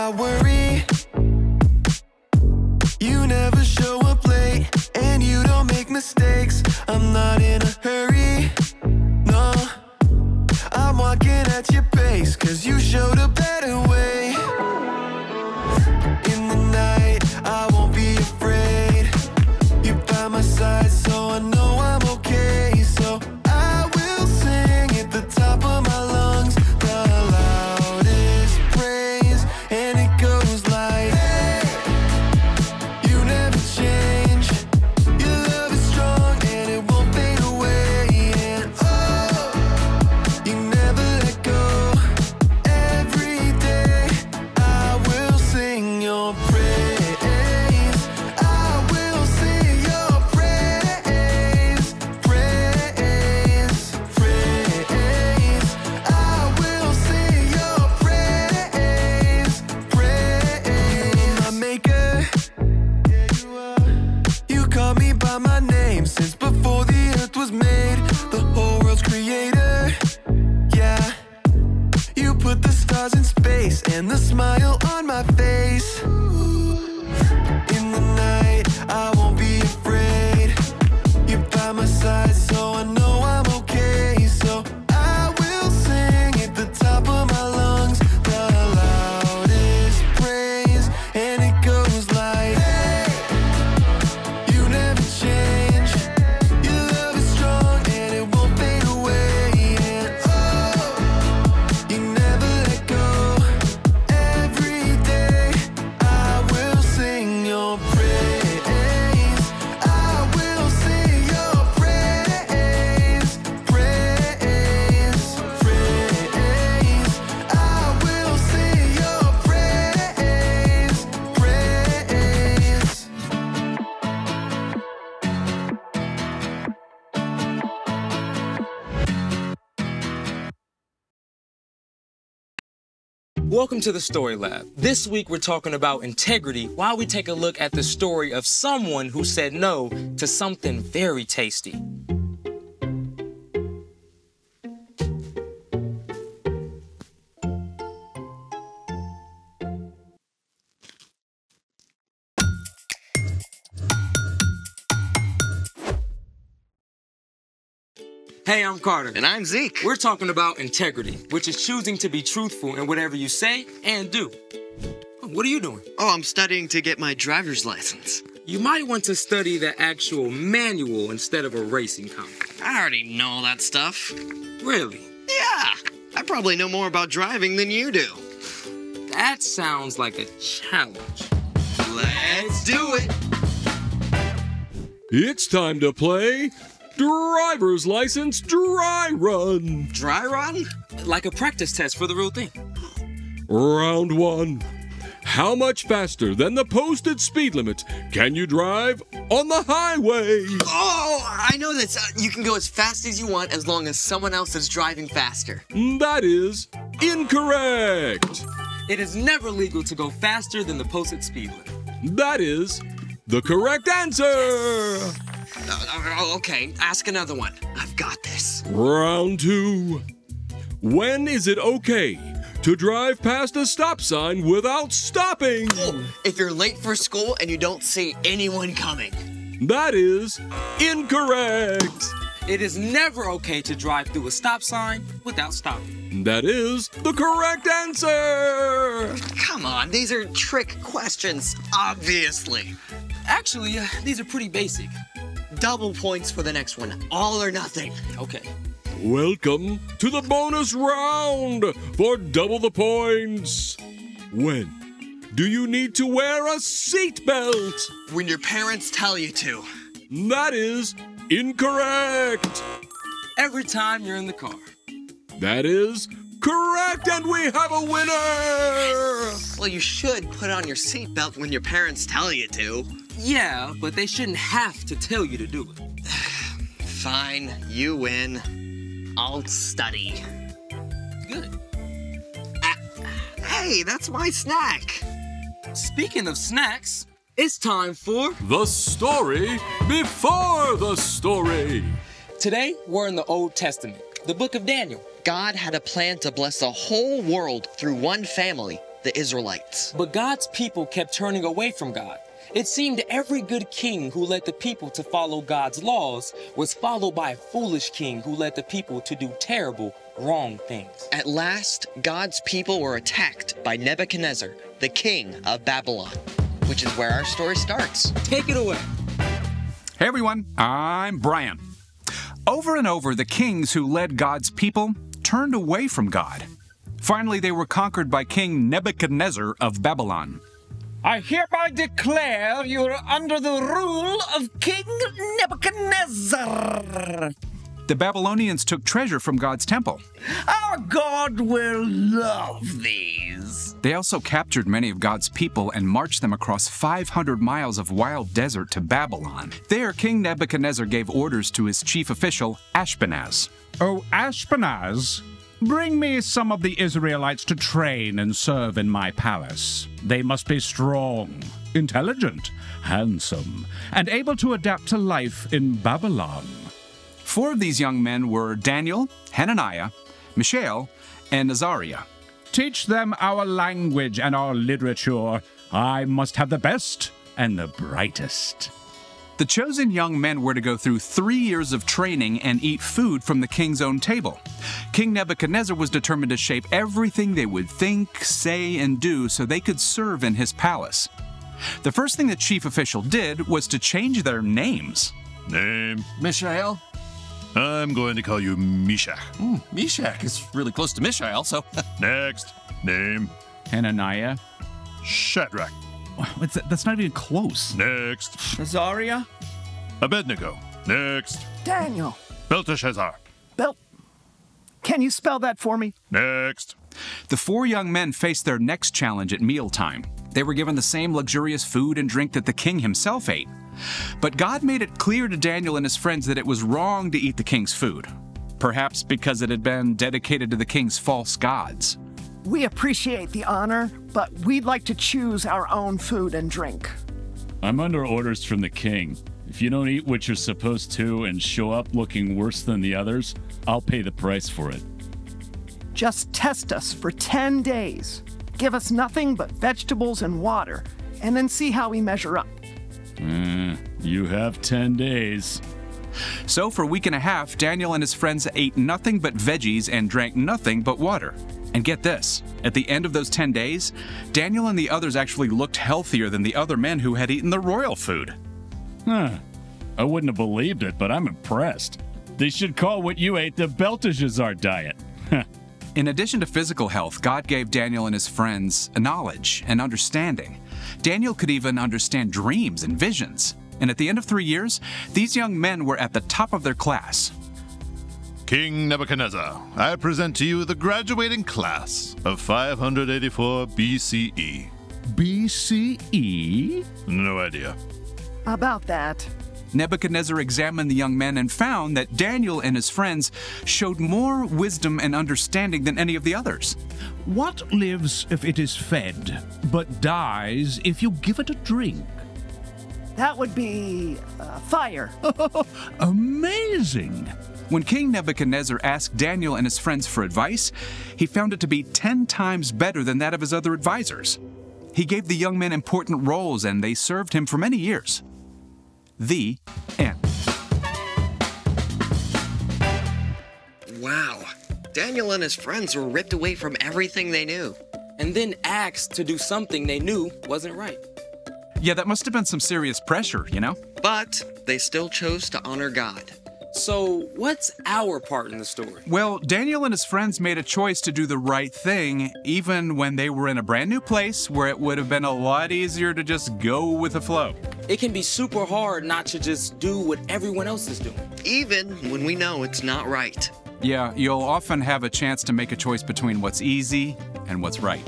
I worry. You never show up late, and you don't make mistakes. I'm not in a hurry, no. I'm walking at your pace, 'cause you showed a better way. In the night, I won't be afraid. You're by my side, so I know I'm okay. So I will sing at the top of my lungs, the loudest praise, and it goes like, hey, you never change. Your love is strong and it won't fade away. And oh, you never let go. Every day I will sing your praise. I will sing your praise. Praise, praise. I will sing your praise. Praise. My maker, yeah, you are. You call me by my name since before the earth was made. The whole world's creator, yeah. You put the stars in space and the smile on my face. In the night, I won't be afraid. You're by my side, so I know I'm okay. So I will sing at the top of my lungs, the loudest praise, and it goes like, hey, you never change. Your love is strong and it won't fade away. And oh, you never let go. Every day I will sing your praise. I will sing your praise. Praise, praise. I will sing your praise. Praise. Welcome to the Story Lab. This week we're talking about integrity while we take a look at the story of someone who said no to something very tasty. Hey, I'm Carter. And I'm Zeke. We're talking about integrity, which is choosing to be truthful in whatever you say and do. What are you doing? Oh, I'm studying to get my driver's license. You might want to study the actual manual instead of a racing comic. I already know that stuff. Really? Yeah, I probably know more about driving than you do. That sounds like a challenge. Let's do it. It's time to play Driver's License Dry Run. Dry run? Like a practice test for the real thing. Round 1. How much faster than the posted speed limit can you drive on the highway? Oh, I know this. You can go as fast as you want as long as someone else is driving faster. That is incorrect. It is never legal to go faster than the posted speed limit. That is the correct answer. Okay, ask another one. I've got this. Round 2. When is it okay to drive past a stop sign without stopping? If you're late for school and you don't see anyone coming. That is incorrect. It is never okay to drive through a stop sign without stopping. That is the correct answer. Come on, these are trick questions, obviously. Actually, these are pretty basic. Double points for the next one. All or nothing. Okay. Welcome to the bonus round for double the points. When do you need to wear a seatbelt? When your parents tell you to. That is incorrect. Every time you're in the car. That is correct, and we have a winner. Well, you should put on your seatbelt when your parents tell you to. Yeah, but they shouldn't have to tell you to do it. Fine, you win. I'll study. Good. Hey, that's my snack. Speaking of snacks, it's time for The story before the story. Today, we're in the Old Testament, the book of Daniel. God had a plan to bless the whole world through one family, the Israelites. But God's people kept turning away from God. It seemed every good king who led the people to follow God's laws was followed by a foolish king who led the people to do terrible, wrong things. At last, God's people were attacked by Nebuchadnezzar, the king of Babylon, which is where our story starts. Take it away. Hey everyone, I'm Brian. Over and over, the kings who led God's people turned away from God. Finally, they were conquered by King Nebuchadnezzar of Babylon. I hereby declare you're under the rule of King Nebuchadnezzar. The Babylonians took treasure from God's temple. Our God will love these. They also captured many of God's people and marched them across 500 miles of wild desert to Babylon. There, King Nebuchadnezzar gave orders to his chief official, Ashpenaz. Oh, Ashpenaz, bring me some of the Israelites to train and serve in my palace. They must be strong, intelligent, handsome, and able to adapt to life in Babylon. 4 of these young men were Daniel, Hananiah, Mishael, and Azariah. Teach them our language and our literature. I must have the best and the brightest. The chosen young men were to go through 3 years of training and eat food from the king's own table. King Nebuchadnezzar was determined to shape everything they would think, say, and do so they could serve in his palace. The first thing the chief official did was to change their names. Name? Mishael? I'm going to call you Meshach. Meshach is really close to Mishael, so... Next. Name? Hananiah. Shadrach. That's not even close. Next. Azariah. Abednego. Next. Daniel. Belteshazzar. Can you spell that for me? Next. The 4 young men faced their next challenge at mealtime. They were given the same luxurious food and drink that the king himself ate. But God made it clear to Daniel and his friends that it was wrong to eat the king's food. Perhaps because it had been dedicated to the king's false gods. We appreciate the honor, but we'd like to choose our own food and drink. I'm under orders from the king. If you don't eat what you're supposed to and show up looking worse than the others, I'll pay the price for it. Just test us for 10 days. Give us nothing but vegetables and water, and then see how we measure up. You have 10 days. So for a week and a half, Daniel and his friends ate nothing but veggies and drank nothing but water. And get this, at the end of those 10 days, Daniel and the others actually looked healthier than the other men who had eaten the royal food. I wouldn't have believed it, but I'm impressed. They should call what you ate the Belteshazzar diet. In addition to physical health, God gave Daniel and his friends a knowledge and understanding. Daniel could even understand dreams and visions. And at the end of 3 years, these young men were at the top of their class. King Nebuchadnezzar, I present to you the graduating class of 584 BCE. BCE? No idea. About that. Nebuchadnezzar examined the young men and found that Daniel and his friends showed more wisdom and understanding than any of the others. What lives if it is fed, but dies if you give it a drink? That would be fire. Amazing. When King Nebuchadnezzar asked Daniel and his friends for advice, he found it to be 10 times better than that of his other advisors. He gave the young men important roles and they served him for many years. The end. Wow. Daniel and his friends were ripped away from everything they knew. And then asked to do something they knew wasn't right. Yeah, that must have been some serious pressure, you know? But they still chose to honor God. So, what's our part in the story? Well, Daniel and his friends made a choice to do the right thing, even when they were in a brand new place where it would have been a lot easier to just go with the flow. It can be super hard not to just do what everyone else is doing. Even when we know it's not right. Yeah, you'll often have a chance to make a choice between what's easy and what's right.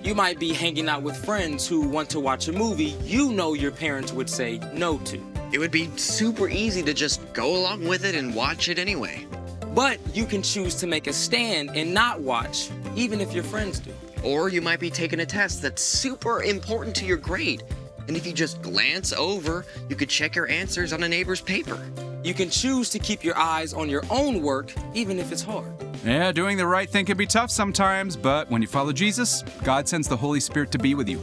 You might be hanging out with friends who want to watch a movie you know your parents would say no to. It would be super easy to just go along with it and watch it anyway. But you can choose to make a stand and not watch, even if your friends do. Or you might be taking a test that's super important to your grade. And if you just glance over, you could check your answers on a neighbor's paper. You can choose to keep your eyes on your own work, even if it's hard. Yeah, doing the right thing can be tough sometimes, but when you follow Jesus, God sends the Holy Spirit to be with you.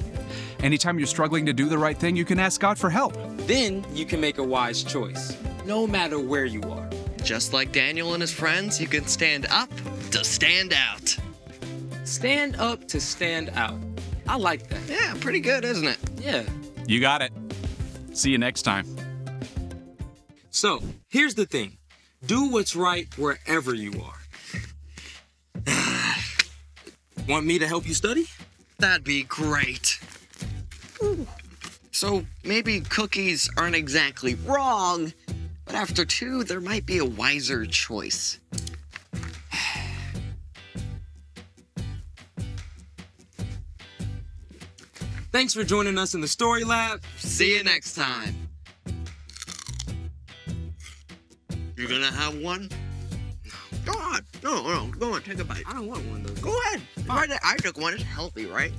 Anytime you're struggling to do the right thing, you can ask God for help. Then you can make a wise choice, no matter where you are. Just like Daniel and his friends, you can stand up to stand out. Stand up to stand out. I like that. Yeah, pretty good, isn't it? Yeah. You got it. See you next time. So, here's the thing. Do what's right wherever you are. Want me to help you study? That'd be great. Ooh. So maybe cookies aren't exactly wrong, but after 2, there might be a wiser choice. Thanks for joining us in the Story Lab. See you next time. You gonna have one? Go on. No, go on, take a bite. I don't want one of those. Go ahead. I took one. It's healthy, right?